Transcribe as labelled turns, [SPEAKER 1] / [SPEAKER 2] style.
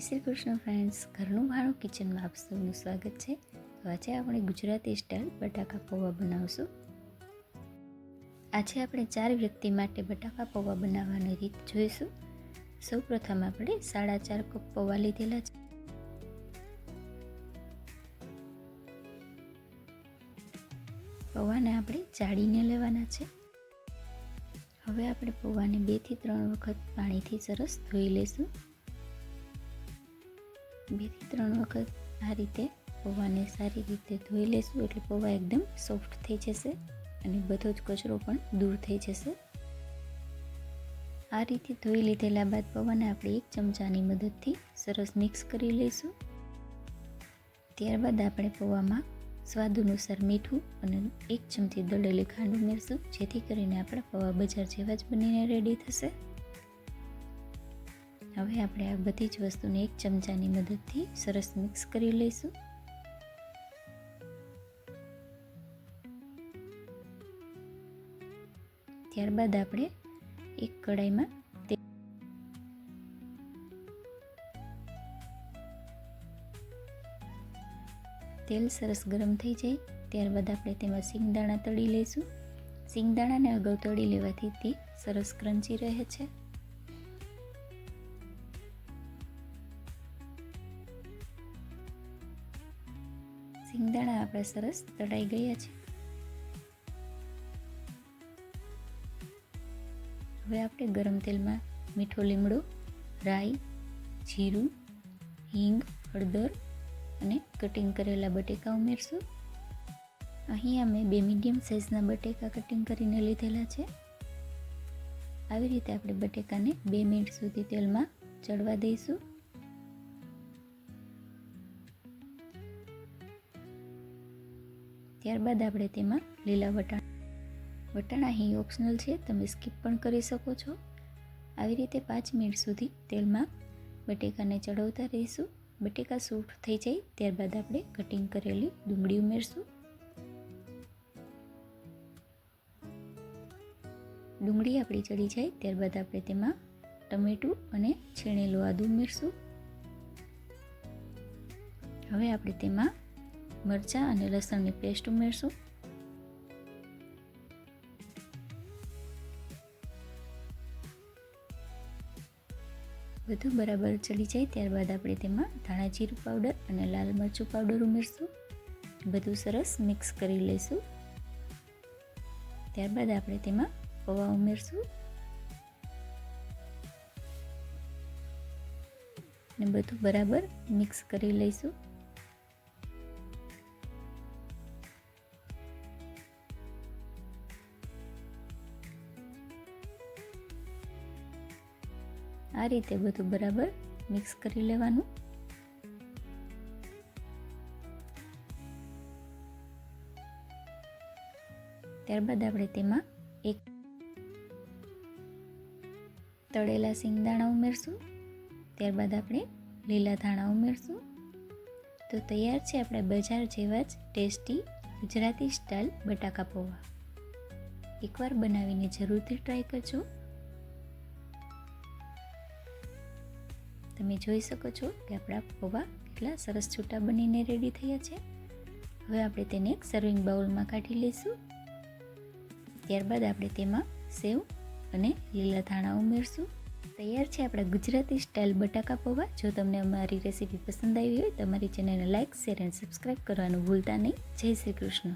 [SPEAKER 1] Shri Krishna friends, ઘરનું ભાણું કિચનમાં આપ સૌનું સ્વાગત છે. તો આજે આપણે ગુજરાતી સ્ટાઇલ બટાકા પૌવા બનાવશું. આજે આપણે 4 વ્યક્તિ માટે બટાકા પૌવા બનાવવાની રીત જોઈશું. સૌપ્રથમ આપણે 4.5 કપ પૌવા લીધેલા છે. પૌવાને આપણે ચાળીને લેવાના છે. હવે આપણે પૌવાને 2 થી 3 વખત પાણીથી સરસ ધોઈ લઈશું. 2 થી 3 વખત આ રીતે પૌવાને સારી રીતે ધોઈ લેશું એટલે પૌવા એકદમ સોફ્ટ થઈ જશે અને બધો જ કચરો પણ દૂર થઈ જશે. આ રીતે ધોઈ લીધેલા બાદ પૌવાને આપણે 1 ચમચાની મદદથી સરસ મિક્સ કરી લઈશું. ત્યારબાદ આપણે પૌવામાં સ્વાદ અનુસાર મીઠું અને 1 ચમચી દળેલી ખાંડ ઉમેરશું, જેથી કરીને આપણા પૌવા બજાર જેવા જ બનીને રેડી થશે. હવે આપણે આ બધી જ વસ્તુને 1 ચમચાની મદદથી સરસ મિક્સ કરી લઈશું. ત્યારબાદ આપણે એક કડાઈમાં તેલ સરસ ગરમ થઈ જાય ત્યારબાદ આપણે તેમાં સિંગદાણા તળી લઈશું. સિંગદાણાને અગાઉ તળી લેવાથી તે સરસ ક્રન્ચી રહે છે. સિંગદાણા આપણા સરસ તળાઈ ગયા છે. હવે આપણે ગરમ તેલમાં મીઠો લીમડો, રાઈ, જીરું, હિંગ, હળદર અને કટિંગ કરેલા બટેકા ઉમેરશું. અહીં અમે 2 મીડિયમ સાઇઝના બટેકા કટિંગ કરીને લીધેલા છે. આવી રીતે આપણે બટેકાને 2 મિનિટ સુધી તેલમાં ચડવા દઈશું. ત્યારબાદ આપણે તેમાં લીલા વટાણા અહીં ઓપ્શનલ છે, તમે સ્કીપ પણ કરી શકો છો. આવી રીતે 5 મિનિટ સુધી તેલમાં બટેકાને ચડવતા રહીશું. બટેકા સોફ્ટ થઈ જાય ત્યારબાદ આપણે કટિંગ કરેલી ડુંગળી ઉમેરશું. ડુંગળી આપણી ચડી જાય ત્યારબાદ આપણે તેમાં ટમેટું અને છીણેલું આદું ઉમેરશું. હવે આપણે તેમાં મરચાં અને લસણની પેસ્ટ ઉમેરશું. બધું બરાબર ચડી જાય ત્યારબાદ આપણે તેમાં ધાણા જીરું પાવડર અને લાલ મરચું પાવડર ઉમેરશું. બધું સરસ મિક્સ કરી લઈશું. ત્યારબાદ આપણે તેમાં પૌવા ઉમેરશું અને બધું બરાબર મિક્સ કરી લઈશું. આ રીતે બધું બરાબર મિક્સ કરી લેવાનું. ત્યારબાદ આપણે તેમાં એક તળેલા સિંગદાણા ઉમેરશું. ત્યારબાદ આપણે લીલા ધાણા ઉમેરશું. તો તૈયાર છે આપણે બજાર જેવા જ ટેસ્ટી ગુજરાતી સ્ટાઇલ બટાકા પૌવા. એકવાર બનાવીને જરૂરથી ટ્રાય કરજો. તમે જોઈ શકો છો કે આપણા પૌવા કેટલા સરસ છૂટા બનીને રેડી થયા છે. હવે આપણે તેને એક સર્વિંગ બાઉલમાં કાઢી લઈશું. ત્યારબાદ આપણે તેમાં સેવ અને લીલા ધાણા ઉમેરશું. તૈયાર છે આપણા ગુજરાતી સ્ટાઇલ બટાકા પૌવા. જો તમને અમારી રેસીપી પસંદ આવી હોય તો અમારી ચેનલને લાઇક, શેર અને સબસ્ક્રાઈબ કરવાનું ભૂલતા નહીં. જય શ્રી કૃષ્ણ.